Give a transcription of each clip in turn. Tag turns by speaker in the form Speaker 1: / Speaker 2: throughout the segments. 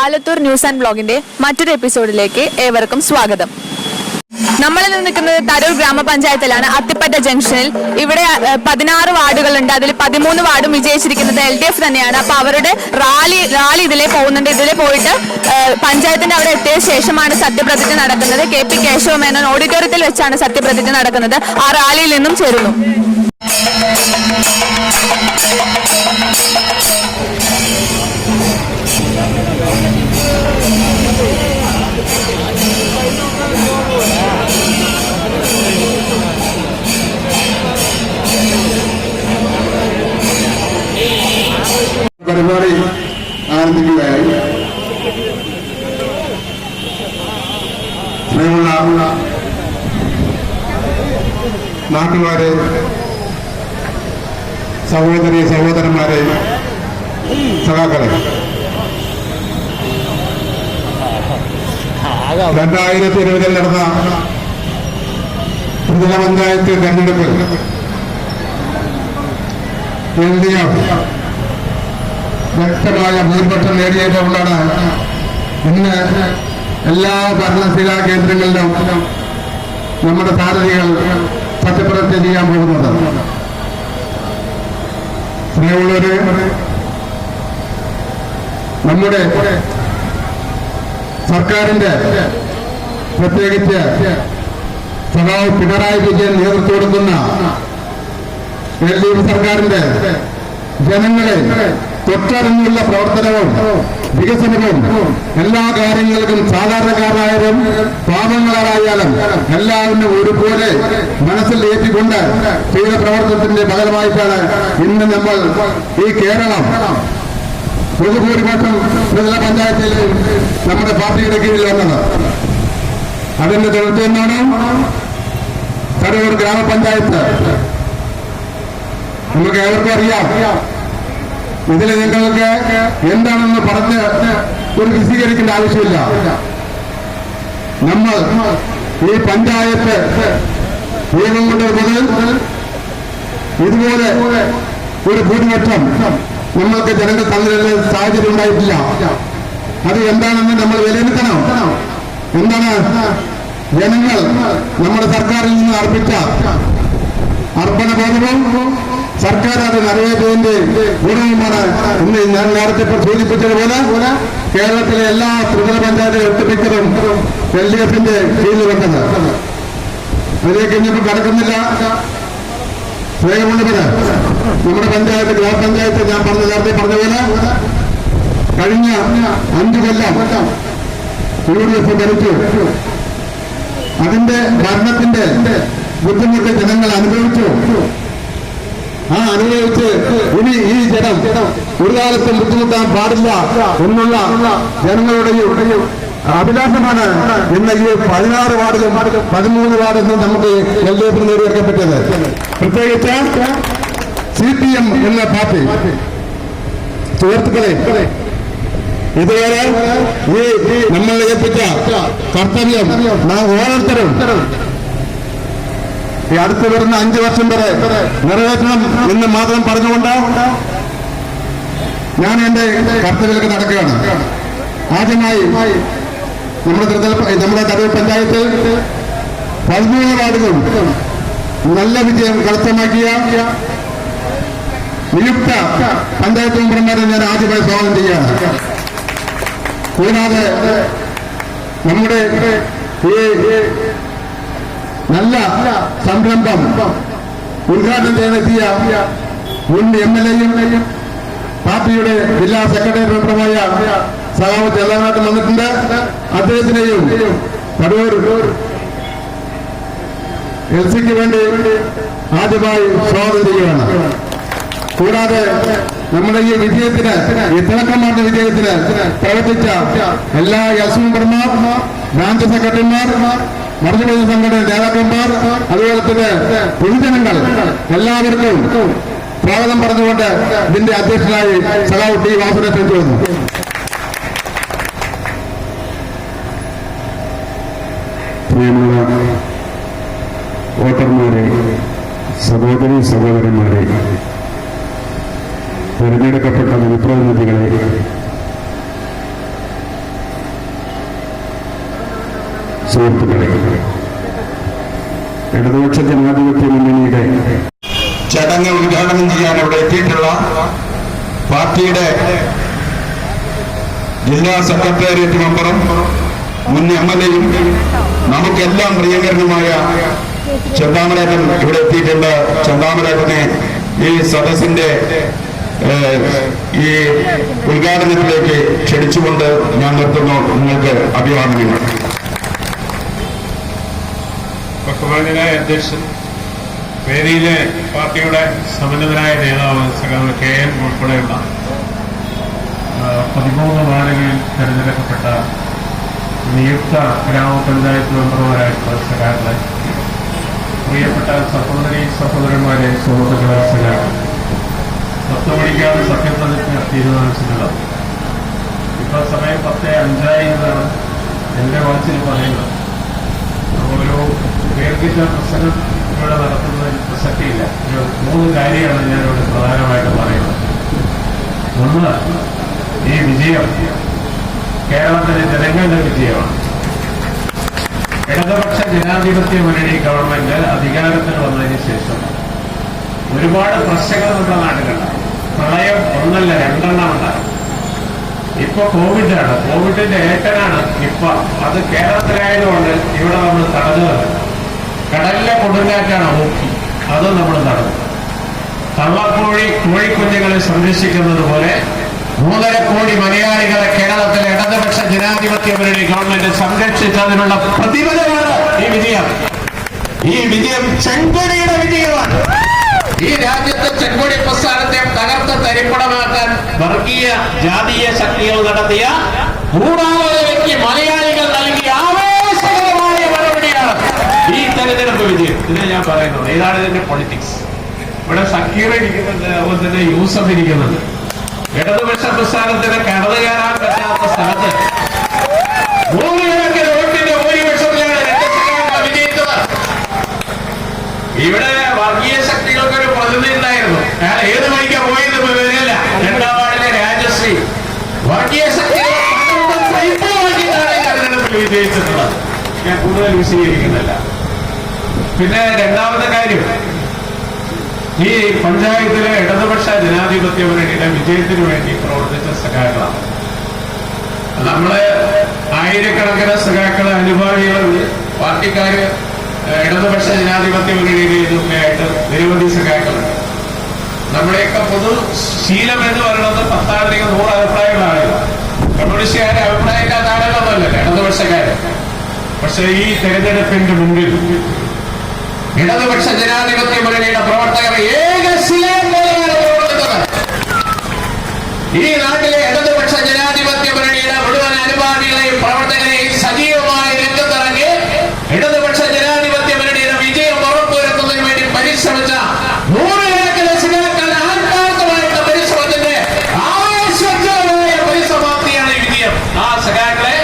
Speaker 1: Alathur news and ബ്ലോഗിന്റെ മറ്റൊരു എപ്പിസോഡിലേക്ക് ഏവർക്കും സ്വാഗതം. നമ്മൾ നിൽക്കുന്നത് തരൂർ ഗ്രാമപഞ്ചായത്തിലാണ്, അത്തിപ്പറ്റ ജംഗ്ഷനിൽ. ഇവിടെ 16 വാർഡുകളുണ്ട്. അതിൽ 13 വാർഡും വിജയിച്ചിരിക്കുന്നത് LDF തന്നെയാണ്. അപ്പൊ അവരുടെ റാലി ഇതിലെ പോകുന്നുണ്ട്. ഇതിലെ പോയിട്ട് പഞ്ചായത്തിന്റെ അവിടെ എത്തിയ ശേഷമാണ് സത്യപ്രതിജ്ഞ നടക്കുന്നത്. KP കേശവ മേനോൻ ഓഡിറ്റോറിയത്തിൽ വെച്ചാണ് സത്യപ്രതിജ്ഞ നടക്കുന്നത്. ആ റാലിയിൽ നിന്നും ചേരുന്നു.
Speaker 2: പരിപാടി ആരംഭിക്കുകയായി. സ്നേഹമുള്ള നാട്ടുകാരെ, സഹോദരി സഹോദരന്മാരെ, സഖാക്കളെ, 2020 നടന്ന ത്രിതല പഞ്ചായത്ത് തെരഞ്ഞെടുപ്പിൽ LDF വ്യക്തമായ ഭൂരിപക്ഷം നേടിയതുകൊണ്ടാണ് ഇന്ന് എല്ലാ ഭരണശിലാ കേന്ദ്രങ്ങളിലും നമ്മുടെ സാരഥികൾ സത്യപ്രതിജ്ഞ ചെയ്യാൻ പോകുന്നത്. സ്നേഹമുള്ളവര്, നമ്മുടെ സർക്കാരിന്റെ, പ്രത്യേകിച്ച് സഖാവ് പിണറായി വിജയൻ നേതൃത്വം കൊടുക്കുന്ന LDF സർക്കാരിന്റെ ജനങ്ങളെ തൊട്ടറിഞ്ഞുള്ള പ്രവർത്തനവും വികസനവും എല്ലാ കാര്യങ്ങൾക്കും സാധാരണക്കാരായാലും പാവങ്ങളായാലും എല്ലാവരും ഒരുപോലെ മനസ്സിൽ ഏറ്റിക്കൊണ്ട് ചെയ്ത പ്രവർത്തനത്തിന്റെ ഫലമായിട്ടാണ് ഇന്ന് നമ്മൾ ഈ കേരളം പൊതുഭൂരിപക്ഷം ത്രിതല പഞ്ചായത്തിൽ നമ്മുടെ പാർട്ടിയുടെ കീഴിൽ വന്നത്. അതിന്റെ തുടർച്ചയെന്നാണ് തരൂർ ഗ്രാമപഞ്ചായത്ത്. നമുക്ക് ഏവർക്കും അറിയാം, ഇതിൽ നിങ്ങൾക്ക് എന്താണെന്ന് പറഞ്ഞ് ഒരു വിശദീകരിക്കേണ്ട ആവശ്യമില്ല. നമ്മൾ ഈ പഞ്ചായത്ത് നിയമം കൊണ്ട് മുതൽ ഇതുപോലെ ഒരു ഭൂരിപക്ഷം നമ്മൾക്ക് ജനങ്ങൾ തന്നിരുന്ന സാഹചര്യം ഉണ്ടായിട്ടില്ല. അത് എന്താണെന്ന് നമ്മൾ വിലയിരുത്തണം. എന്താണ് ജനങ്ങൾ നമ്മുടെ സർക്കാരിൽ നിന്ന് അർപ്പിച്ച അർപ്പണബോധവും സർക്കാർ അത് നിറവേറ്റതിന്റെ ഗുണവുമാണ് ഇന്ന് ഞാൻ നേരത്തെ സൂചിപ്പിച്ചതുപോലെ കേരളത്തിലെ എല്ലാ ത്രിതല പഞ്ചായത്തുകളും ഒട്ടുമിക്കതും LDFന്റെ കീഴിൽ വന്നത്. അതിലേക്ക് ഇനിയിപ്പോൾ കടക്കുന്നില്ല. സ്നേഹമുള്ളവര്, നമ്മുടെ പഞ്ചായത്ത്, ഗ്രാമപഞ്ചായത്ത് ഞാൻ നേരത്തെ പറഞ്ഞ പോലെ കഴിഞ്ഞ 5 കൊല്ലം UDF ഭരിച്ചു. അതിന്റെ ഭരണത്തിന്റെ ബുദ്ധിമുട്ട് ജനങ്ങൾ അനുഭവിച്ചു. ആ അനുഭവിച്ച് ഇനി ഈ ജനം ഒരു കാലത്തും ബുദ്ധിമുട്ടാൻ പാടില്ല എന്നുള്ള ജനങ്ങളുടെയും അഭിലാഷമാണ് ഇന്ന് ഈ 16 വാർഡിലും 13 വാർഡിലും നമുക്ക് LDF നേടിയെടുക്കപ്പെട്ടത്. പ്രത്യേകിച്ച് CPM എന്ന പാർട്ടി സുഹൃത്തുക്കളെ, ഇതുവരെ ഈ നമ്മൾ ഏൽപ്പിച്ച കർത്തവ്യം നാം ഓരോരുത്തരും ഈ അടുത്ത് വരുന്ന 5 വർഷം വരെ നിറവേറ്റണം എന്ന് മാത്രം പറഞ്ഞുകൊണ്ട് ഞാൻ എന്റെ കർത്തവ്യത്തിലേക്ക് നടക്കുകയാണ്. ആദ്യമായി നമ്മുടെ തരൂർ പഞ്ചായത്തിൽ 13 വാർഡുകളും നല്ല വിജയം കരസ്ഥമാക്കിയ നിയുക്ത പഞ്ചായത്ത് മെമ്പർമാരെ ഞാൻ ആദ്യമായി സ്വാഗതം ചെയ്യുകയാണ്. കൂടാതെ നമ്മുടെ ഈ നല്ല സംരംഭം ഉദ്ഘാടനം ചെയ്യാനെത്തിയ മുൻ MLA-യും പാർട്ടിയുടെ ജില്ലാ സെക്രട്ടറി മെമ്പറുമായ സഖാവ് ചെല്ലാനാട്ടം വന്നിട്ടുണ്ട്. അദ്ദേഹത്തിനെയും തരൂർ LCക്ക് വേണ്ടി ആദ്യമായി സ്വാഗതം ചെയ്യുകയാണ്. കൂടാതെ നമ്മുടെ ഈ വിജയത്തിന്, ഈ തിളക്കമാർന്ന വിജയത്തിന് പ്രവർത്തിച്ച എല്ലാ LC മെമ്പർമാർ, ബ്രാഞ്ച് സെക്രട്ടറിമാർ, മർജിമ സംഘടന നേതാക്കന്മാർ, അതുപോലെ തന്നെ പൊതുജനങ്ങൾ എല്ലാവർക്കും സ്വാഗതം പറഞ്ഞുകൊണ്ട് ഇതിന്റെ അധ്യക്ഷനായി സഖാവ് T. വാസുദേവനെ ക്ഷണിച്ചു. പ്രിയമുള്ള വോട്ടർമാരെ, സഹോദരി സഹോദരന്മാരെ, തെരഞ്ഞെടുക്കപ്പെട്ട ജനപ്രതിനിധികളെ, സുഹൃത്തുക്കളെ, ഇടതുപക്ഷ ജനാധിപത്യ മുന്നണിയുടെ ചടങ്ങ് ഉദ്ഘാടനം ചെയ്യാൻ ഇവിടെ എത്തിയിട്ടുള്ള പാർട്ടിയുടെ ജില്ലാ സെക്രട്ടേറിയറ്റ് മെമ്പറും മുൻ MLA-യും നമുക്കെല്ലാം പ്രിയങ്കരനുമായ ചെന്താമരാജൻ ഇവിടെ എത്തിയിട്ടുണ്ട്. ചെന്താമരാജനെ ഈ സദസ്സിന്റെ ഈ ഉദ്ഘാടനത്തിലേക്ക് ക്ഷണിച്ചുകൊണ്ട് ഞാൻ നിർത്തുന്നു. നിങ്ങൾക്ക് അഭിവാദനങ്ങൾ.
Speaker 3: ബഹുമാന്യനായ അധ്യക്ഷൻ, വേദിയിലെ പാർട്ടിയുടെ സമന്വിതനായ നേതാവ് സഖാവ് KM ഉൾപ്പെടെയുള്ള 13 വാർഡുകളിൽ തെരഞ്ഞെടുക്കപ്പെട്ട നിയുക്ത ഗ്രാമപഞ്ചായത്ത് മെമ്പർമാരായിട്ടുള്ള സഖാക്കളെ, പ്രിയപ്പെട്ട സഹോദരന്മാരെ, സുഹൃത്തുക്കളെ, സഖാക്കൾ, 10 മണിക്കാണ് സത്യപ്രതിജ്ഞ തീരുമാനിച്ചിട്ടുള്ളത്. ഇപ്പൊ സമയം 10:05 എന്നാണ് എന്റെ വാച്ചിൽ പറയുന്നത്. ഒരു ദീർഘിച്ച പ്രസംഗം ഇവിടെ നടത്തുന്നതിൽ പ്രസക്തിയില്ല. 3 കാര്യമാണ് ഞാനിവിടെ പ്രധാനമായിട്ട് പറയുന്നത്. ഒന്ന്, ഈ വിജയം കേരളത്തിലെ ജനങ്ങളുടെ വിജയമാണ്. ഇടതുപക്ഷ ജനാധിപത്യ മുന്നണി ഗവൺമെന്റ് അധികാരത്തിൽ വന്നതിന് ശേഷം ഒരുപാട് പ്രശ്നങ്ങൾ നമ്മുടെ നാട്ടിലുണ്ട്. പ്രളയം 1 അല്ല 2 ഉണ്ടായി. ഇപ്പൊ കോവിഡാണ്. കോവിഡിന്റെ ഏറ്റനാണ് ഇപ്പൊ. അത് കേരളത്തിലായതുകൊണ്ട് ഇവിടെ നമ്മൾ തടഞ്ഞത്. കടലിലെ കൊടുങ്കാറ്റാണ് ഊക്കി, അത് നമ്മൾ തടഞ്ഞു. തള്ളക്കോഴി കോഴിക്കുഞ്ഞുങ്ങളെ സംരക്ഷിക്കുന്നത് പോലെ 3.5 കോടി മലയാളികളെ കേരളത്തിലെ ഇടതുപക്ഷ ജനാധിപത്യ മുന്നണി ഗവൺമെന്റ് സംരക്ഷിച്ചതിനുള്ള പ്രതിഫലമാണ് ഈ വിജയം. ഈ വിജയം ചെങ്കൊടിയുടെ വിജയമാണ്. ഈ രാജ്യത്തെ ചെങ്കൊടി പ്രസ്ഥാനത്തെ തകർത്ത് തരിപ്പണമാക്കാൻ വർഗീയ ജാതീയ ശക്തികൾ നടത്തിയ ഗൂഢാലോചനയ്ക്ക് മലയാളികൾ നൽകിയ ആവേശകരമായ മറുപടിയാണ് ഈ തെരഞ്ഞെടുപ്പ് വിജയം. ഇതിനെ ഞാൻ പറയുന്നത്. ഇതാണ് ഇതിന്റെ പൊളിറ്റിക്സ്. ഇവിടെ സക്കീർ ഇരിക്കുന്നുണ്ട്, അതുപോലെ തന്നെ യൂസഫ് ഇരിക്കുന്നുണ്ട്. ഇടതുപക്ഷ പ്രസ്ഥാനത്തിന് കടന്നു കയറാൻ പറ്റാത്ത സ്ഥലത്ത് 100 വോട്ടിന്റെ ഭൂരിപക്ഷത്തിലാണ് 2 സഖാക്കൾ വിജയിച്ചത്. ഇവിടെ വർഗീയ ശക്തികൾക്ക് ഒരു പ്രതിനിധി ഉണ്ടായിരുന്നു. അയാൾ ഏത് വഴിക്കാ പോയെന്ന് വരില്ല. 2ാം വാർഡിലെ രാജശ്രീ വർഗീയ ശക്തികളെ തെരഞ്ഞെടുപ്പിൽ വിജയിച്ചിട്ടുള്ളത്. ഞാൻ കൂടുതൽ വിശദീകരിക്കുന്നില്ല. പിന്നെ 2ാമത്തെ കാര്യം, ഈ പഞ്ചായത്തിലെ ഇടതുപക്ഷ ജനാധിപത്യ മുന്നണിയുടെ വിജയത്തിനു വേണ്ടി പ്രവർത്തിച്ച സഖാക്കളാണ്. നമ്മള് ആയിരക്കണക്കിന് സഖാക്കള്, അനുഭാവികളുണ്ട്, പാർട്ടിക്കാര്, ഇടതുപക്ഷ ജനാധിപത്യ മുന്നണിയിലൊക്കെയായിട്ട് നിരവധി സഖാക്കളുണ്ട്. നമ്മുടെയൊക്കെ പൊതു ശീലം എന്ന് പറയുന്നത് 10-100 അഭിപ്രായങ്ങളാണ്. കമ്മ്യൂണിസ്റ്റുകാരെ അഭിപ്രായക്കാത്ത ആളുകളൊന്നുമല്ല ഇടതുപക്ഷക്കാര്. പക്ഷെ ഈ തെരഞ്ഞെടുപ്പിന്റെ മുമ്പിൽ ഇടതുപക്ഷ ജനാധിപത്യ മുന്നണിയുടെ പ്രവർത്തകർ ഏകശിലയം പോലെയാണ് പ്രവർത്തിച്ചത്. ഈ നാട്ടിലെ ഇടതുപക്ഷ ജനാധിപത്യ മുന്നണിയുടെ മുഴുവൻ അനുഭാവികളെയും പ്രവർത്തകരെയും സജീവമായി രംഗത്തിറങ്ങി ഇടതുപക്ഷ ജനാധിപത്യ മുന്നണിയുടെ വിജയം ഉറപ്പുവരുത്തുന്നതിന് വേണ്ടി പരിശ്രമിച്ച 100 സഖാക്കൾ ആത്മാർത്ഥമായിട്ടുള്ള പരിശ്രമത്തിന്റെ ആവേശോജ്വലമായ പരിസമാപ്തിയാണ് ഈ വിജയം. ആ സഖാക്കളെ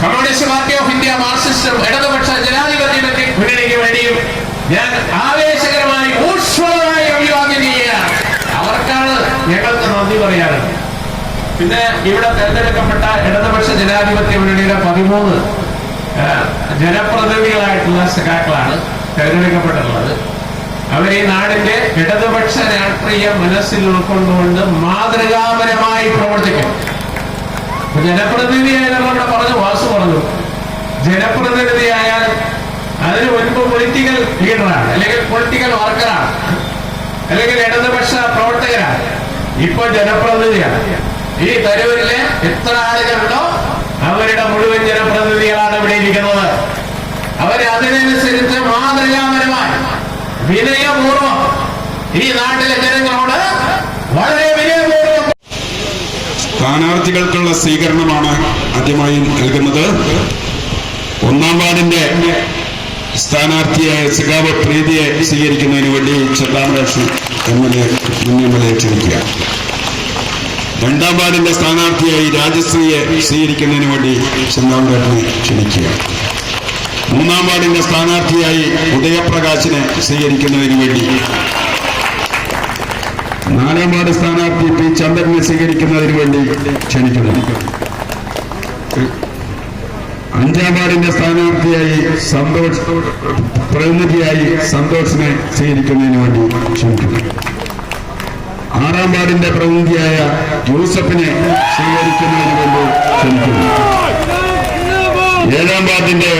Speaker 3: കമ്മ്യൂണിസ്റ്റ് പാർട്ടി ഓഫ് ഇന്ത്യ, മാർക്സിസ്റ്റും ഇടതുപക്ഷ ജനാധിപത്യ മുന്നണിക്ക് വേണ്ടിയും ഞാൻ ആവേശകരമായി ഊഷ്മളമായി അഭിവാദ്യം ചെയ്യുകയാണ്. അവർക്കാണ് ഞങ്ങൾക്ക് നന്ദി പറയാറുണ്ട്. പിന്നെ ഇവിടെ തെരഞ്ഞെടുക്കപ്പെട്ട ഇടതുപക്ഷ ജനാധിപത്യ മുന്നണിയുടെ 13 ജനപ്രതിനിധികളായിട്ടുള്ള സഖാക്കളാണ് തെരഞ്ഞെടുക്കപ്പെട്ടിട്ടുള്ളത്. അവർ ഈ നാടിന്റെ ഇടതുപക്ഷ രാഷ്ട്രീയ മനസ്സിൽ ഉൾക്കൊണ്ടുകൊണ്ട് മാതൃകാപരമായി പ്രവർത്തിക്കും. ജനപ്രതിനിധിയായ നമ്മളിവിടെ വാസു പറഞ്ഞു, ജനപ്രതിനിധിയായാൽ അതിന് മുൻപ് പൊളിറ്റിക്കൽ ലീഡറാണ്, അല്ലെങ്കിൽ പൊളിറ്റിക്കൽ വർക്കറാണ്, അല്ലെങ്കിൽ ഇടതുപക്ഷ പ്രവർത്തകരാണ്. ഇപ്പൊ ജനപ്രതിനിധിയാണ്. ഈ തരൂരിലെ എത്ര ആളുകളുണ്ടോ അവരുടെ മുഴുവൻ ജനപ്രതിനിധികളാണ് ഇവിടെ ഇരിക്കുന്നത്. അവരതിനനുസരിച്ച് മാതൃകാപരമായി വിനയപൂർവം ഈ നാട്ടിലെ ജനങ്ങളോട് വളരെ വിനയപൂർവം
Speaker 2: സ്ഥാനാർത്ഥികൾക്കുള്ള സ്വീകരണമാണ് ആദ്യമായി നൽകുന്നത്. 1ാം വാർഡിന്റെ സ്ഥാനാർത്ഥിയായ സഖാവ് പ്രീതിയെ സ്വീകരിക്കുന്നതിന് വേണ്ടി ചെന്താമരാജൻ MLA ക്ഷണിക്കുക. 2ാം വാർഡിന്റെ സ്ഥാനാർത്ഥിയായി രാജശ്രീയെ സ്വീകരിക്കുന്നതിന് വേണ്ടി ചെന്താമരാജനെ ക്ഷണിക്കുക. 3ാം വാർഡിന്റെ സ്ഥാനാർത്ഥിയായി ഉദയപ്രകാശിനെ സ്വീകരിക്കുന്നതിന് വേണ്ടി 4ാം വാർഡ് സ്ഥാനാർത്ഥി P. ചന്ദ്രനെ സ്വീകരിക്കുന്നതിന് വേണ്ടി ക്ഷണിക്കുന്നു. 5-ാം വാർഡിന്റെ സ്ഥാനാർത്ഥിയായി പ്രതിനിധിയായി സന്തോഷിനെ സ്വീകരിക്കുന്നതിന് വേണ്ടി ക്ഷണിക്കുന്നു. 6-ാം വാർഡിന്റെ പ്രതിനിധിയായ യൂസഫിനെ സ്വീകരിക്കുന്നതിന് വേണ്ടി ക്ഷണിക്കുന്നു. 7-ാം വാർഡിന്റെ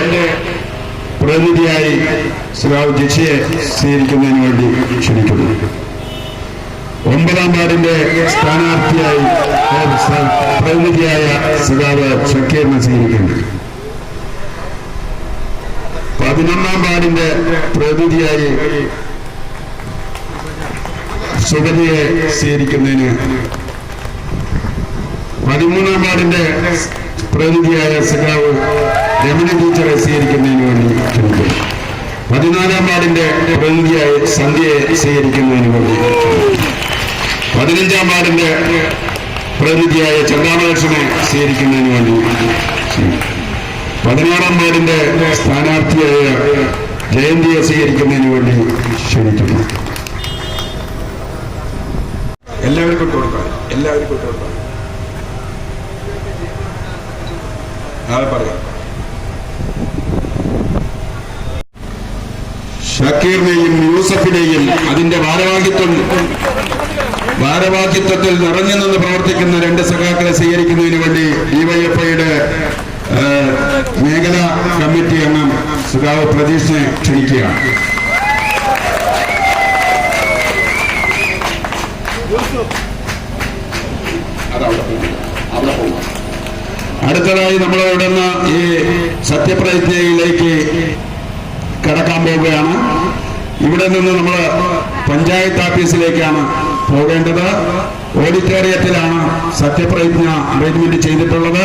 Speaker 2: പ്രതിനിധിയായി ശ്രീ ജിഷിയെ സ്വീകരിക്കുന്നതിന് വേണ്ടി ക്ഷണിക്കുന്നു. 9-ാം വാർഡിന്റെ സ്ഥാനാർത്ഥിയായി പ്രതിനിധിയായ സഖാവ് ഷക്കീറിനെ സ്വീകരിക്കുന്നു. 11-ാം വാർഡിന്റെ പ്രതിനിധിയായി സുഗതിയെ സ്വീകരിക്കുന്നതിന് 13-ാം വാർഡിന്റെ പ്രതിനിധിയായ സഖാവ് രമണി ടീച്ചറെ സ്വീകരിക്കുന്നതിന് വേണ്ടി ക്ഷണിക്കുന്നു. 14-ാം വാർഡിന്റെ പ്രതിനിധിയായി സന്ധ്യയെ സ്വീകരിക്കുന്നതിന് വേണ്ടി 15-ാം വാർഡിന്റെ പ്രതിനിധിയായ ചന്ദ്രാമകൃഷ്ണനെ സ്വീകരിക്കുന്നതിന് വേണ്ടി 16-ാം വാർഡിന്റെ സ്ഥാനാർത്ഥിയായ ജയന്തിയെ സ്വീകരിക്കുന്നതിന് വേണ്ടി ക്ഷണിക്കുന്നു. എല്ലാവർക്കും കൊടുക്കാം. നാളെ പറയാം. ഷക്കീറിനെയും യൂസഫിനെയും അതിന്റെ ഭാരവാഹിത്വത്തിൽ നിറഞ്ഞു നിന്ന് പ്രവർത്തിക്കുന്ന 2 സഖാക്കളെ സ്വീകരിക്കുന്നതിന് വേണ്ടി ഡിവൈഎഫ്ഐയുടെ മേഖലാ കമ്മിറ്റി അംഗം സഖാവ് പ്രതീഷിനെ ക്ഷണിക്കുകയാണ്. അടുത്തതായി നമ്മൾ ഇവിടുന്ന് ഈ സത്യപ്രതിജ്ഞയിലേക്ക് കടക്കാൻ പോവുകയാണ്. ഇവിടെ നിന്ന് നമ്മൾ പഞ്ചായത്ത് ഓഫീസിലേക്കാണ് പോകേണ്ടത്. ഓഡിറ്റോറിയത്തിലാണ് സത്യപ്രതിജ്ഞ അറേഞ്ച്മെന്റ് ചെയ്തിട്ടുള്ളത്.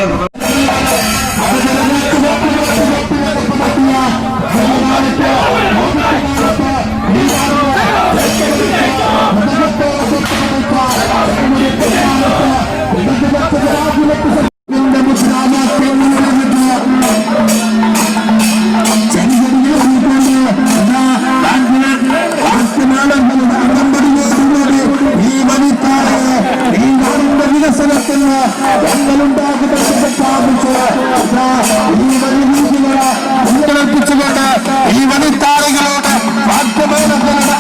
Speaker 2: ഈ വനിതാളികളോട്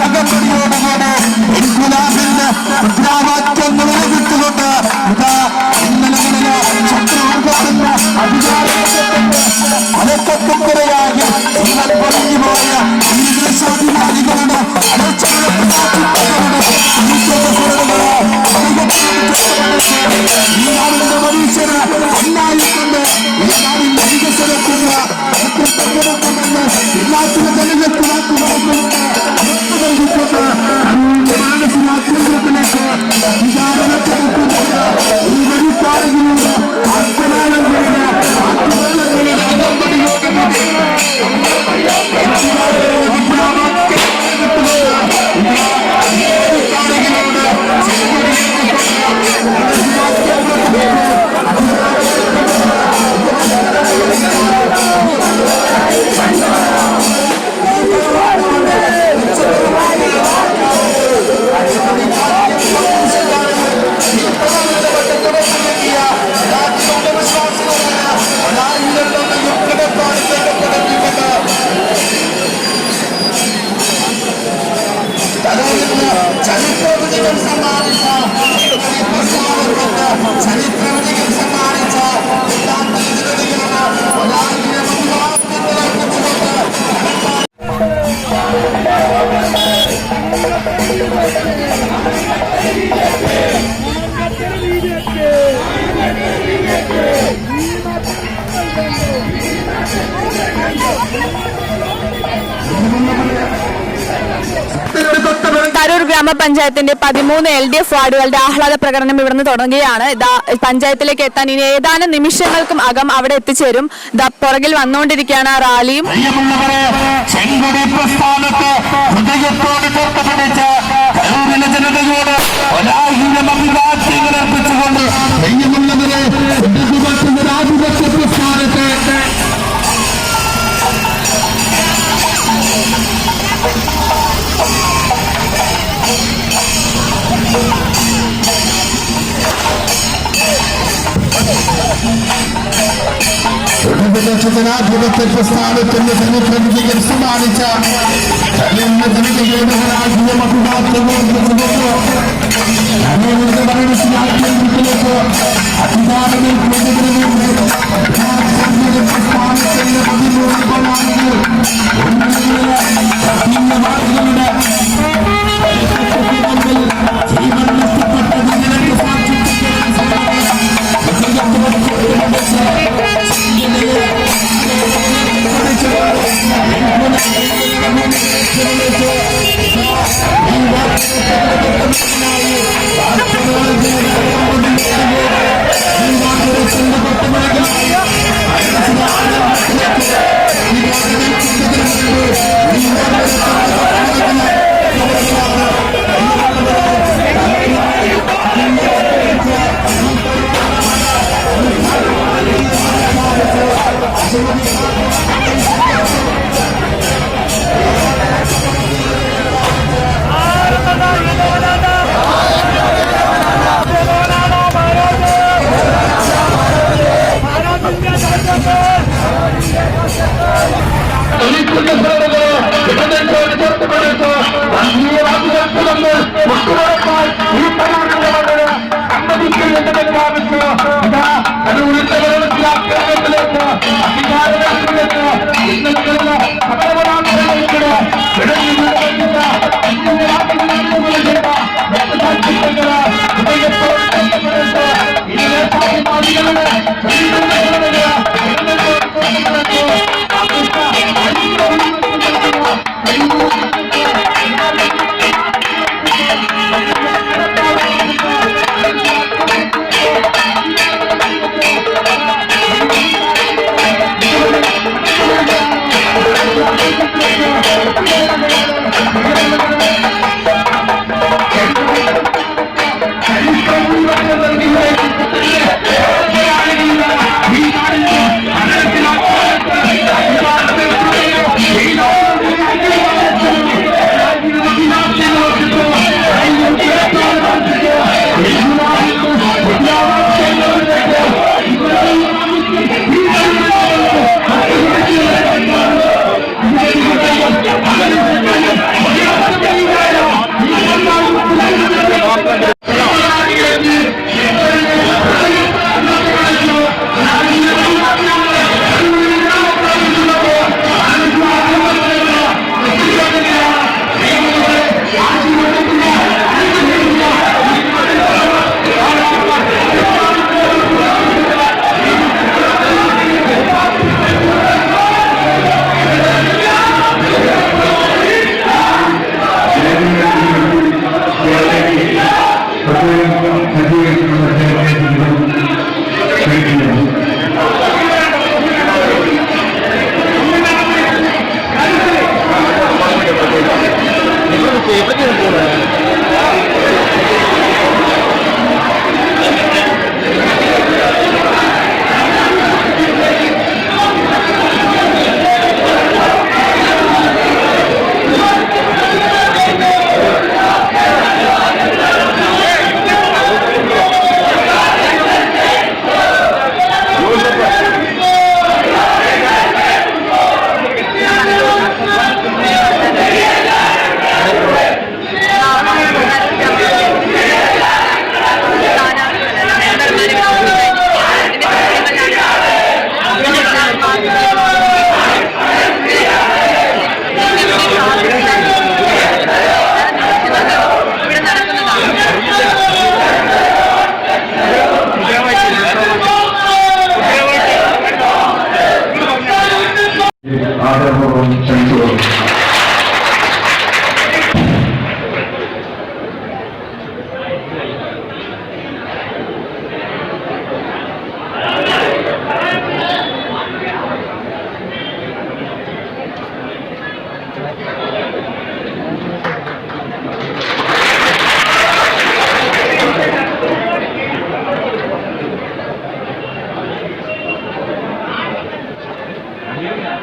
Speaker 2: അകമ്പടിയോടുകൂടെ മുദ്രാവാക്യങ്ങൾ ഉയർത്തിക്കൊണ്ട് ഇന്നലകളിലെ ചക്രവർഗത്തിന്റെ അലക്കത്തിരയായി ജീവൻ പൊളിഞ്ഞുപോയ ഈ ദേശാധികാരികളുടെ ഈ നാടിന്റെ മനുഷ്യന് ഒന്നായിക്കൊണ്ട് ഈ നാടിന്റെ വികസനത്തിന് പങ്കെടുക്കുമെന്ന് എല്ലാത്തിനും ജനങ്ങൾക്ക് വാക്കുകൊടുക്കുന്നുണ്ട്. മാനസികാത്മകത്തിലേക്ക് വിചാരണപ്പെടുത്തുന്നുണ്ട്. ഈ വഴിപ്പാടുകളുണ്ട് ആത്മനാളങ്ങളുടെ
Speaker 1: തരൂർ ഗ്രാമപഞ്ചായത്തിന്റെ 13 LDF വാർഡുകളുടെ ആഹ്ലാദ പ്രകടനം ഇവിടുന്ന് തുടങ്ങുകയാണ്. പഞ്ചായത്തിലേക്ക് എത്താൻ ഇനി ഏതാനും നിമിഷങ്ങൾക്കും അകം അവിടെ എത്തിച്ചേരും. പുറകിൽ വന്നുകൊണ്ടിരിക്കുകയാണ് റാലിയും.
Speaker 4: ജനതയോട് അഭിവാദ്യങ്ങൾ അർപ്പിച്ചുകൊണ്ട് ആധിപത്യ പ്രസ്ഥാനത്തെ ഇടതുപക്ഷ ജനാധിപത്യ പ്രസ്ഥാനത്തിന്റെ ജനപ്രതിനിധികൾ സമ്മാനിച്ച ജനതയുടെ രാഷ്ട്രീയ മഹിളാത്മകവും ഭരണത്തിലേക്ക് അധികാരങ്ങൾ കൊണ്ടുവരുന്നത് പ്രസ്ഥാനത്തിന്റെ 13 കൊല്ലാണെങ്കിൽ ജീവൻ നഷ്ടപ്പെട്ട ജനങ്ങൾക്ക്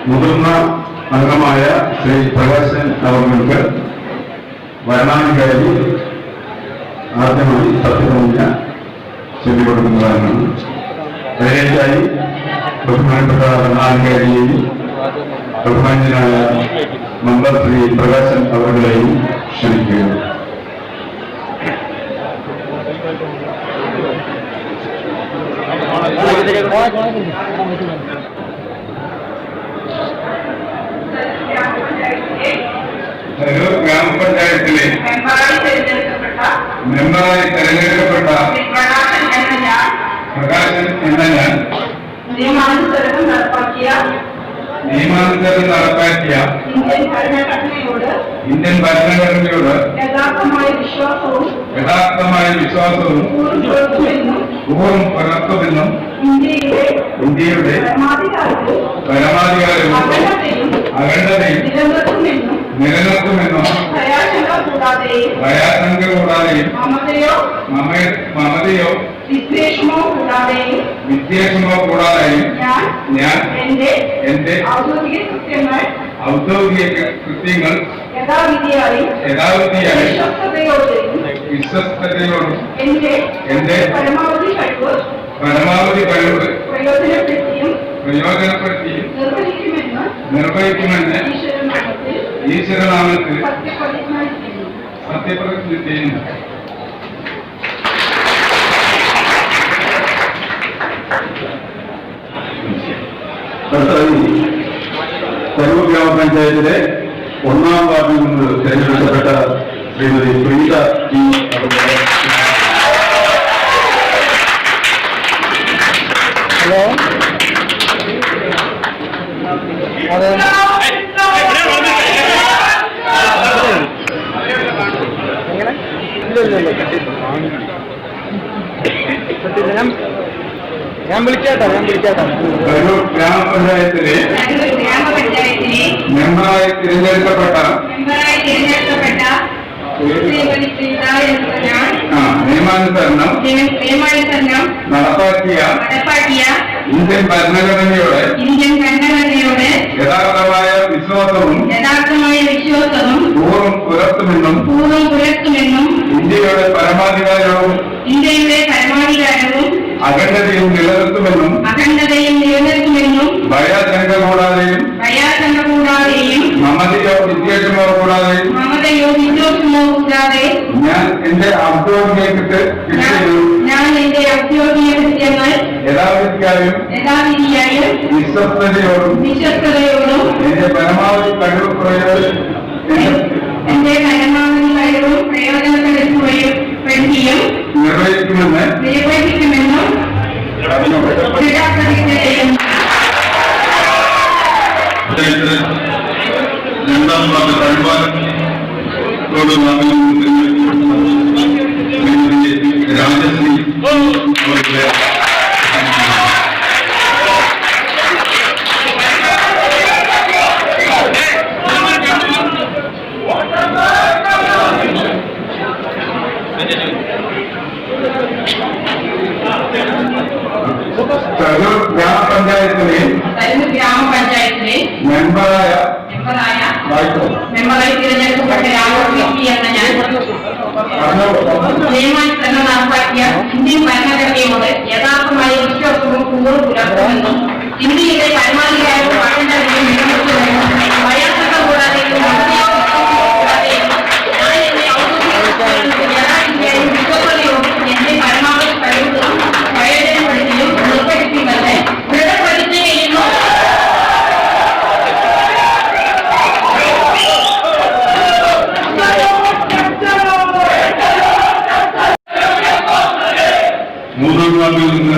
Speaker 2: മുതിർന്ന അംഗമായ ശ്രീ പ്രകാശൻ അവർക്ക് വരണാധികാരി ആദ്യമായി സത്യപ്രതിജ്ഞ ചൊല്ലിക്കൊടുക്കുന്നതാണ്. അതിനായി ബഹുമാനപ്പെട്ട ഭരണാധികാരിയെയും ബഹുമാന്യനായ മെമ്പർ ശ്രീ പ്രകാശൻ അവരുടെയും ക്ഷണിക്കുകയാണ്. തരൂർ ഗ്രാമപഞ്ചായത്തിലെ മെമ്പറായി തെരഞ്ഞെടുക്കപ്പെട്ട പ്രകാശൻ എന്ന ഞാൻ
Speaker 5: നിയമാനുസരണം നടപ്പാക്കിയ
Speaker 2: ഇന്ത്യൻ ഭരണഘടനയോട്
Speaker 5: യഥാർത്ഥമായ വിശ്വാസവും
Speaker 2: പൂർവ്വം പുലർത്തുമെന്നും ഇന്ത്യയുടെ പരമാധികാരവും അഖണ്ഡതയും നിലനിർത്തുമെന്നും ഭയാശങ്ക കൂടാതെയും മമതയോ വിദ്വേഷമോ കൂടാതെയും ഞാൻ എന്റെ ഔദ്യോഗിക കൃത്യങ്ങൾ യഥാവിധിയായി വിശ്വസ്തയോടും എന്റെ പരമാവധി കഴിവ് പ്രയോജനപ്പെടുത്തിയും നിർവഹിക്കുമെന്ന് ഈശ്വരനാമത്തിൽ സത്യപ്രതിജ്ഞ ചെയ്യുന്നു. തരൂർ ഗ്രാമപഞ്ചായത്തിലെ 1-ാം വാർഡിൽ നിന്ന് തെരഞ്ഞെടുക്കപ്പെട്ട ശ്രീമതി പ്രീത ജി അവരുടെ
Speaker 6: ഹലോ അതെ എങ്ങനെ ഇല്ല ഞാൻ വിളിക്കാട്ടോ
Speaker 2: തരൂർ ഗ്രാമപഞ്ചായത്തിലെ മെമ്പറായി തിരഞ്ഞെടുക്കപ്പെട്ട നിയമാനുസരണം നടപ്പാക്കിയ ഇന്ത്യൻ ഭരണഘടനയോട് യഥാർത്ഥമായ വിശ്വാസവും പൂർവ്വം പുലർത്തുമെന്നും ഇന്ത്യയുടെ പരമാധികാരവും അഖണ്ഡതയും നിലനിർത്തുമെന്നും ഭയാശങ്ക കൂടാതെയും മമതയോ വിദ്വേഷമോ കൂടാതെയും ഞാൻ എന്റെ ഔദ്യോഗിക കൃത്യങ്ങൾ യഥാവിധിയായും വിശ്വസ്തയോടും എന്റെ പരമാവധി കഴിവ് നിർവഹിക്കുമെന്ന് രണ്ടാം വാർഡ് പരിപാലനോട് രാജശ്രീ അവരുടെ ഗ്രാമപഞ്ചായത്തിലെ മെമ്പറായി തിരഞ്ഞെടുക്കപ്പെട്ട എന്ന ഞാൻ നിയമാനുസരണം നടപ്പാക്കിയ ഇന്ത്യൻ ഭരണഘടനയോട് യഥാർത്ഥമായ വിശ്വാസവും പൂർവ്വം പുലർത്തുമെന്നും ഇന്ത്യയുടെ പരമാധികാരവും അഖണ്ഡതയും നിലനിർത്തുമെന്നും ഭയാശങ്ക കൂടാതെയും വിശ്വസതയോടും എന്റെ പരമാവധി കഴിവുകളും പ്രയോജനപ്പെടുത്തിയും നിർവഹിക്കുമെന്ന് ദൃഢപ്രതിജ്ഞ ചെയ്യുന്നു. മൂന്നാം വാർഡിൽ നിന്ന്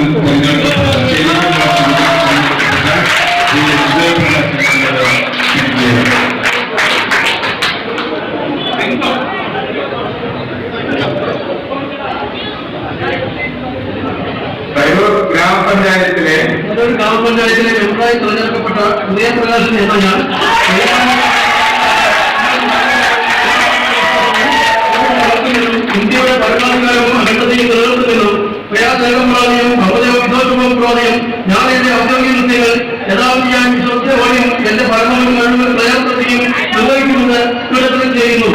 Speaker 2: ഗ്രാമപഞ്ചായത്തിലെ
Speaker 6: മെമ്പറായി തിരഞ്ഞെടുക്കപ്പെട്ട ഉദയപ്രകാശൻ എന്ന ഞാൻ ഇന്ത്യയുടെ ഭരണാധികാരവും അഖണ്ഡതയും നിലനിർത്തുമെന്നും പ്രയാസകരമായും ഭവനവിധോഷവും ഞാൻ എന്റെ ഔദ്യോഗിക കൃത്യങ്ങൾ യഥാവിധിയായി വിശ്വസ്തയോടെയും എന്റെ പരമാവധി കഴിവുകൾ പ്രയാസത്തെയും നിർവഹിക്കുമെന്ന് ദൃഢപ്രതിജ്ഞ ചെയ്യുന്നു.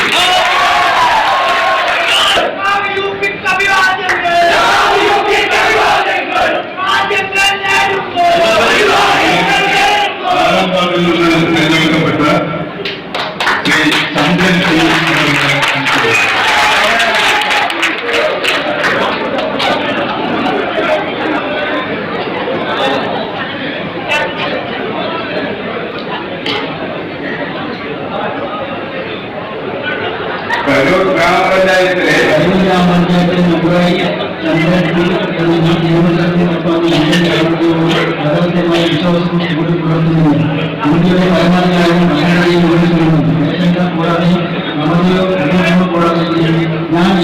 Speaker 5: അഭിവാദ്യങ്ങൾ
Speaker 7: മെമ്പറായി രഹസ്യമായ വിശ്വാസം പുലർത്തുന്നു. ഇന്ത്യയുടെ പരമാവധിയായ ഭരണഘടനയെ നിർവഹിക്കുന്നു. കൂടാതെ നമ്മളെയോ കൂടാതെ ഞാൻ ഈ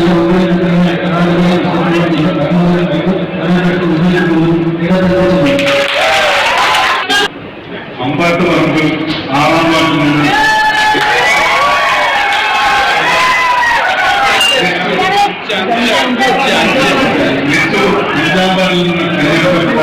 Speaker 2: അമ്പാട്ട് പറമ്പ് 6-ാം വാർഡിൽ നിന്ന് നിജാമാബാദിൽ നിന്ന് തെരഞ്ഞെടുക്കപ്പെട്ട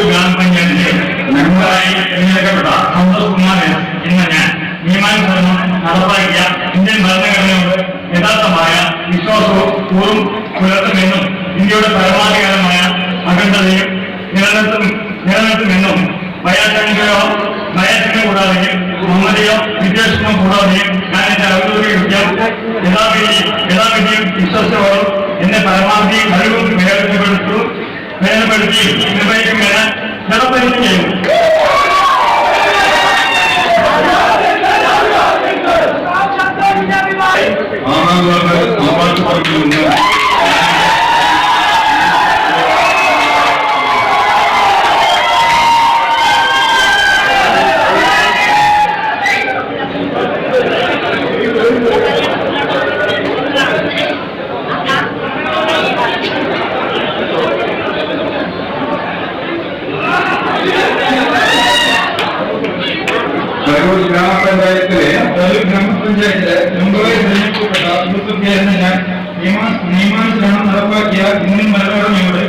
Speaker 2: ഗ്രാമപഞ്ചായത്തിലെ
Speaker 8: മെമ്പറായി തിരഞ്ഞെടുക്കപ്പെട്ട സന്തോഷ് കുമാരൻ എന്ന ഞാൻ നിയമാനുസരണം നടപ്പാക്കിയ ഇന്ത്യൻ ഭരണഘടനയോട് യഥാർത്ഥമായ വിശ്വാസവും കൂറും പുലർത്തുമെന്നും ഇന്ത്യയുടെ പരമാധികാരമായ അഖണ്ഡതയും നിലനിർത്തുമെന്നും ഭയാശങ്കയോ കൂടാതെയും മമതയോ വിദ്വേഷമോ കൂടാതെയും ഞാൻ എന്റെ ഔദ്യോഗിക കൃത്യം യഥാവിധിയും വിശ്വസത്തോടും എന്നെ പരമാവധി കഴിവും വേദനപ്പെടുത്തി നിർവഹിക്കുമെന്ന് ജനപ്രതിനിധി ചെയ്യുന്നു.
Speaker 2: അമ്പാട്ട് പറമ്പിൽ നിന്ന് ഗ്രാമപഞ്ചായത്തിലെ
Speaker 7: മെമ്പറായി തിരഞ്ഞെടുക്കപ്പെട്ട എന്ന ഞാൻ നിയമാനുസരണം നടപ്പാക്കിയ ഇന്ത്യൻ ഭരണഘടനയോട്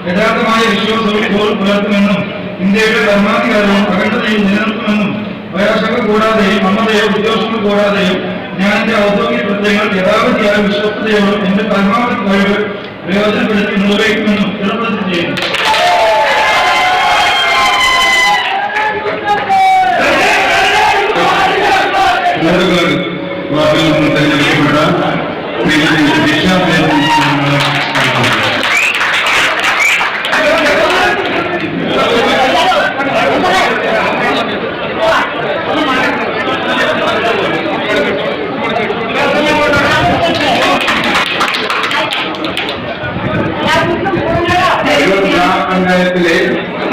Speaker 7: യഥാർത്ഥമായ വിശ്വാസവും കൂറും പുലർത്തുമെന്നും ഇന്ത്യയുടെ പരമാധികാരവും അഖണ്ഡതയും നിലനിർത്തുമെന്നും ഭയാശങ്ക കൂടാതെയും മമതയോ വിദ്വേഷമോ കൂടാതെയും ഞാൻ എന്റെ ഔദ്യോഗിക കൃത്യങ്ങൾ യഥാവിധിയായ വിശ്വസ്തയോടും എന്റെ പരമാവധി കഴിവ് പ്രയോജനപ്പെടുത്തി നിർവഹിക്കുമെന്നും ദൃഢപ്രതിജ്ഞ ചെയ്യുന്നു.
Speaker 2: വാർഡിൽ നിന്ന് തെരഞ്ഞെടുക്കപ്പെട്ട ഗ്രാമപഞ്ചായത്തിലെ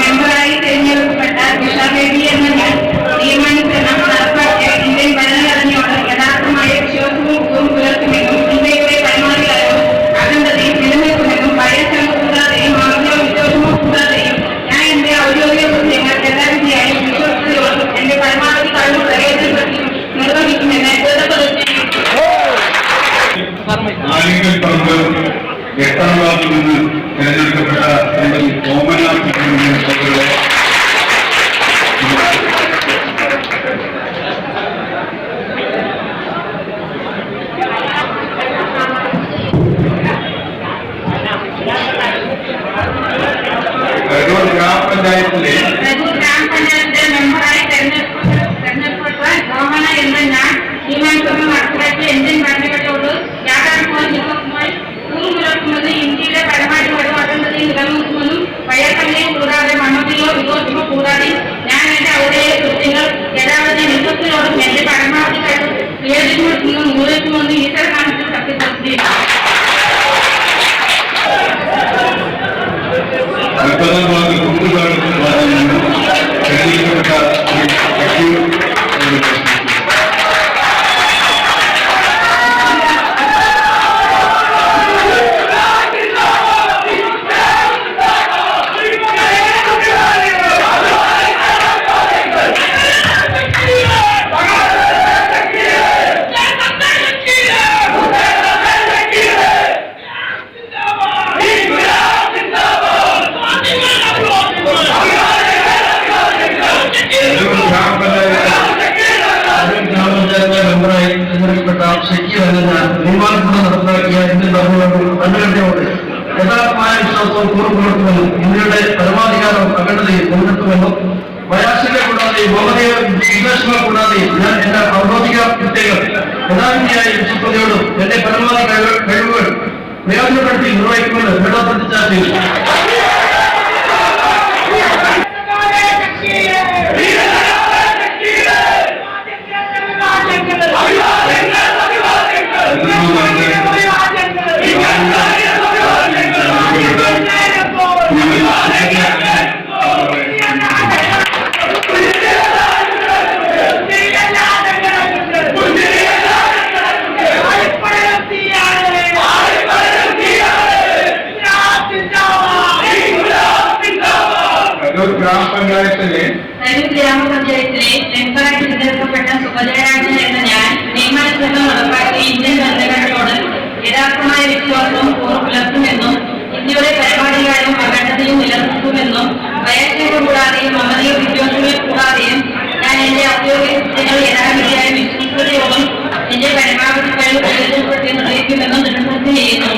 Speaker 5: മെമ്പറായി തിരഞ്ഞെടുക്കപ്പെട്ട നിഷാദേവി എന്ന ഞാൻ നിയമാനുസരണം നടപ്പാക്കിയ ഇന്ത്യൻ ഭരണഘടനയോട് യഥാർത്ഥമായ വിശ്വാസവും കൂറും പുലർത്തുമെന്നും ഇന്ത്യയുടെ പരമാധികാരവും അഖണ്ഡതയും നിലനിൽക്കുമെന്നും ഭയശങ്ക കൂടാതെയും മമതയോ വിദ്വേഷമോ കൂടാതെയും ഞാൻ എന്റെ ഔദ്യോഗിക കൃത്യങ്ങൾ യഥാവിധിയായും വിശ്വസ്തയോടും എന്റെ പരമാവധി കഴിവ് പ്രയോജനപ്പെടുത്തി നിർവഹിക്കുമെന്ന് ദൃഢപ്രതിജ്ഞ ചെയ്യുന്നു.
Speaker 2: ആലിംഗൽ പറമ്പ് 8-ാം വാർഡിൽ നിന്ന് തെരഞ്ഞെടുക്കപ്പെട്ട ഓമന ഗ്രാമപഞ്ചായത്തിലെ
Speaker 5: ഗ്രാമപഞ്ചായത്ത് മെമ്പറായി തെരഞ്ഞെടുക്കപ്പെട്ട ഗോമന എന്ന ഞാൻ നിയമാനുസരണം നടപ്പാക്കിയ ഇന്ത്യൻ ഭരണഘടനയോട് യാഥാർത്ഥ്യമായി നിയമവുമായി കൂറും പുലർത്തുമെന്ന് ഇന്ത്യയുടെ പരമാധികാരവും അഖണ്ഡതയും നിലനിർത്തുമെന്നും ഭയശങ്കയും കൂടാതെ മമതയോ വിരോധമോ കൂടാതെ ഞാൻ എന്റെ ഔദ്യോഗിക കൃത്യങ്ങൾ യഥാവധി വിശ്വസ്തയോടും എന്റെ പരമാവധി കഴിവ് പ്രയോജനപ്പെടുത്തുമെന്നും നിർവഹിക്കുമെന്ന് ഈശ്വരനാമത്തിൽ സത്യപ്രതിജ്ഞ.
Speaker 2: 9-ാം വാർഡിൽ കുണ്ടുകാലത്ത് വാർഡിൽ നിന്ന് തെരഞ്ഞെടുക്കപ്പെട്ട
Speaker 6: യഥാർത്ഥിയായ വിശ്വസ്തയോടും എന്റെ പരമാവധി കഴിവുകൾ പ്രയോജനപ്പെടുത്തി നിർവഹിക്കുമെന്ന് ദൃഢപ്രതിജ്ഞ ചെയ്തു.
Speaker 7: ഗ്രാമപഞ്ചായത്തിലെ
Speaker 5: മെമ്പറായിട്ട് തിരഞ്ഞെടുക്കപ്പെട്ട സുഭദ്രരാജൻ എന്ന ഞാൻ നിയമനിർമ്മാണം നടപ്പാക്കി ഇന്ത്യൻ ഭരണഘടനയോട് യഥാർത്ഥമായ വിശ്വാസവും പുലർത്തുമെന്നും ഇന്ത്യയുടെ പരിപാടികളും അഖണ്ഡതയും നിലനിർത്തുമെന്നും ഭയക്കേട് കൂടാതെയും മമതയോ വിദ്വേഷങ്ങൾ കൂടാതെയും ഞാൻ എന്റെ ഔദ്യോഗിക യഥാവിധിയായ വിശ്വസ്തയോടും എന്റെ പരമാവധി കഴിവ് പ്രയോജനപ്പെടുത്തി നിർവഹിക്കുമെന്നും ദൃഢപ്രതിജ്ഞ ചെയ്യുന്നു.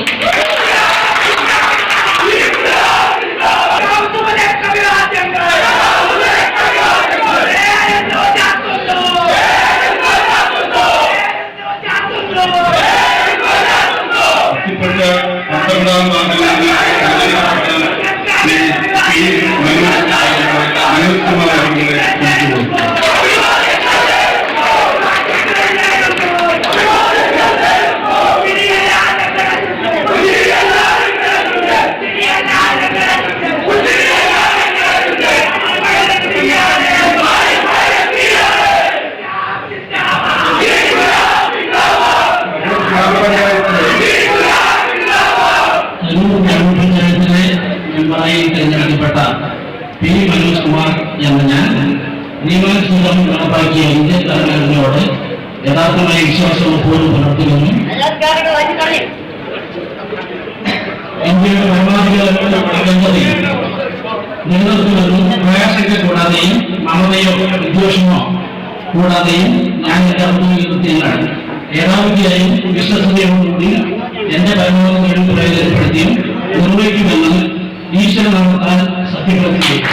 Speaker 6: മെമ്പറായി തിരഞ്ഞെടുക്കപ്പെട്ട പി മനോജ് കുമാർ എന്ന ഞാൻ നിയമനിർമ്മാണം നടപ്പാക്കിയ ഇന്ത്യൻ ഭരണഘടനയോട് യഥാർത്ഥമായ വിശ്വാസവും പുലർത്തുമെന്നും ഇന്ത്യയുടെ പരമാധികാരതയും നിലനിർത്തുമെന്നും പ്രയാസങ്ങൾ കൂടാതെയും മമതയോ വിദ്വേഷമോ കൂടാതെയും ഞാൻ എന്റെ ഔദ്യോഗിക യഥാവിധിയായും വിശ്വസതയോടും കൂടി എന്റെ പരമാവധി കഴിവ് പ്രയോജനപ്പെടുത്തിയും നിർവഹിക്കുമെന്ന് ഈശ്വരനാമത്താൽ സത്യപ്രതിജ്ഞ ചെയ്തു.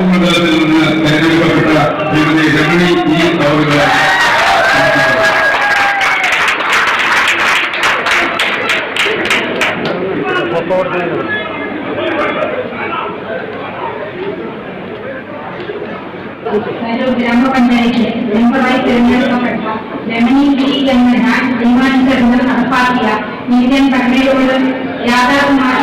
Speaker 2: മണ്ഡലത്തിൽ നിന്ന് തെരഞ്ഞെടുക്കപ്പെട്ട ശ്രീമതി രമണി ഈ അവരുടെ
Speaker 5: ഗ്രാമപഞ്ചായത്ത് മെമ്പറായി തിരഞ്ഞെടുക്കപ്പെട്ട രമണി ബി എന്ന ഞാൻ നിയമാനുസരണം നടപ്പാക്കിയ ഇന്ത്യൻ ഭരണയോട് യഥാർത്ഥമായ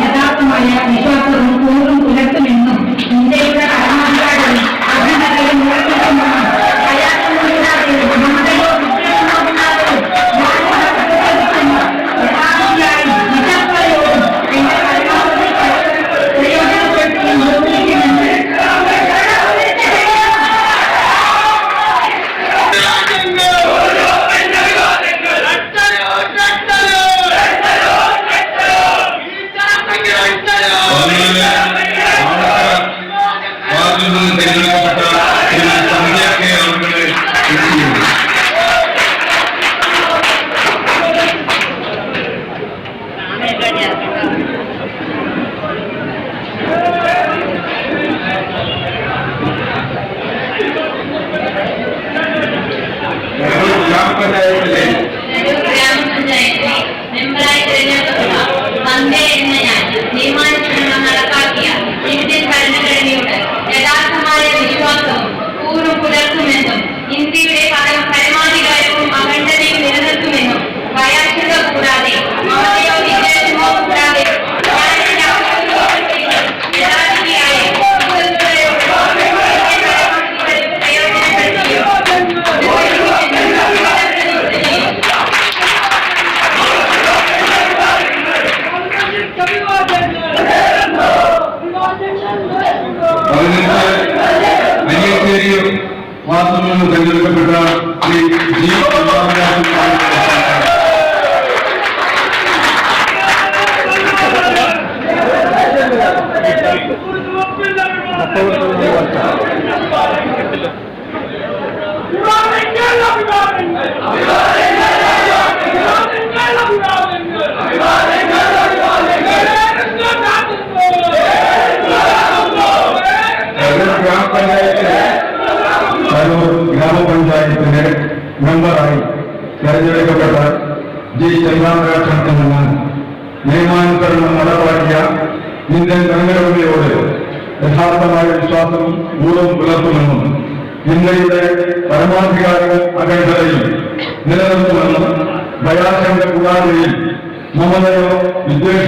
Speaker 5: വിശ്വാസവും പൂർവ്വം പുലർത്തുമെന്നും ഇന്ത്യയുടെ പരമാധികാരവും അഖണ്ഡതയും നിലനിർത്തുമെന്നും പ്രയാസങ്ങളില്ലാതെയും മമതയോ വിദ്വേഷമോ കൂടാതെയും യഥാർത്ഥിയായി വിശ്വസ്തയോടും എന്റെ പരമാവധി പ്രയോജനപ്പെടുത്തി നിർവഹിക്കുമെന്ന്
Speaker 2: തെരഞ്ഞെടുക്കപ്പെട്ട സന്ധ്യക്കെ അവരുടെ ഗ്രാമപഞ്ചായത്തിലെ
Speaker 5: മെമ്പറായി തിരഞ്ഞെടുക്കപ്പെട്ട സന്ധ്യ എന്ന ഞാൻ നിയമാനുസരണം നടപ്പാക്കിയ ഇന്ത്യൻ ഭരണഘടനയോട് യഥാർത്ഥമായ വിശ്വാസവും പൂർവ്വം പുലർത്തുമെന്നും ഇന്ത്യയുടെ പരമാധികാരവും അഖണ്ഡതയും നിലനിർത്തുമെന്നും ഭയാശങ്ക കൂടാതെ മമതയോ വിദ്വേഷമോ കൂടാതെ യഥാർത്ഥിയായ
Speaker 2: അനിയത്തേരിയും വാർഡിൽ നിന്ന് തെരഞ്ഞെടുക്കപ്പെട്ട ശ്രീ ജി ഗ്രാമപഞ്ചായത്തിന്റെ മെമ്പറായി തെരഞ്ഞെടുക്കപ്പെട്ട ജി ചന്ദ്രാകൃഷ്ണൻ എന്ന നിയമാനുസരണം നടപ്പാക്കിയ ഇന്ത്യൻ ഭരണഘടനയോട് യഥാർത്ഥമായ വിശ്വാസവും ഊർവം പുലർത്തുമെന്നും ഇന്ത്യയുടെ പരമാധികാരവും അഖണ്ഡതയും നിലനിർത്തുമെന്നും ഭയാശങ്ക കൂടാതെയും മമതയോ വിദ്വേഷ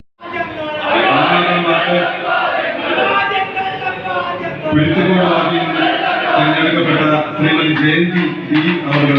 Speaker 7: പിടിച്ചുകൊണ്ടാക്കി തെരഞ്ഞെടുക്കപ്പെട്ട ശ്രീമതി ജയന്തി സി അവർ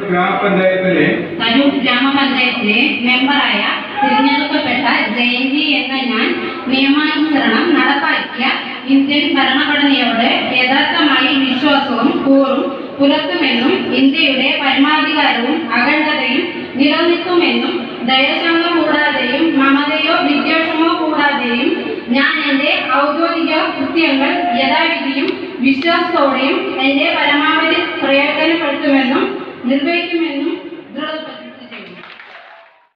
Speaker 7: ഗ്രാമപഞ്ചായത്തിലെ
Speaker 5: തരൂർ ഗ്രാമപഞ്ചായത്തിലെ മെമ്പറായ തിരഞ്ഞെടുക്കപ്പെട്ട ജയന്തി എന്ന ഞാൻ നിയമാനുസരണം നടപ്പാക്കിയ ഇന്ത്യൻ ഭരണഘടനയോട് യഥാർത്ഥമായി വിശ്വാസവും കൂറും പുലർത്തുമെന്നും ഇന്ത്യയുടെ പരമാധികാരവും അഖണ്ഡതയും നിലനിർത്തുമെന്നും ദയശങ്ക കൂടാതെയും മമതയോ വിദ്വേഷമോ കൂടാതെയും ഞാൻ എൻ്റെ ഔദ്യോഗിക കൃത്യങ്ങൾ യഥാവിധിയും വിശ്വാസത്തോടെയും എൻ്റെ പരമാവധി പ്രയോജനപ്പെടുത്തുമെന്നും നിർവഹിക്കുമെന്നും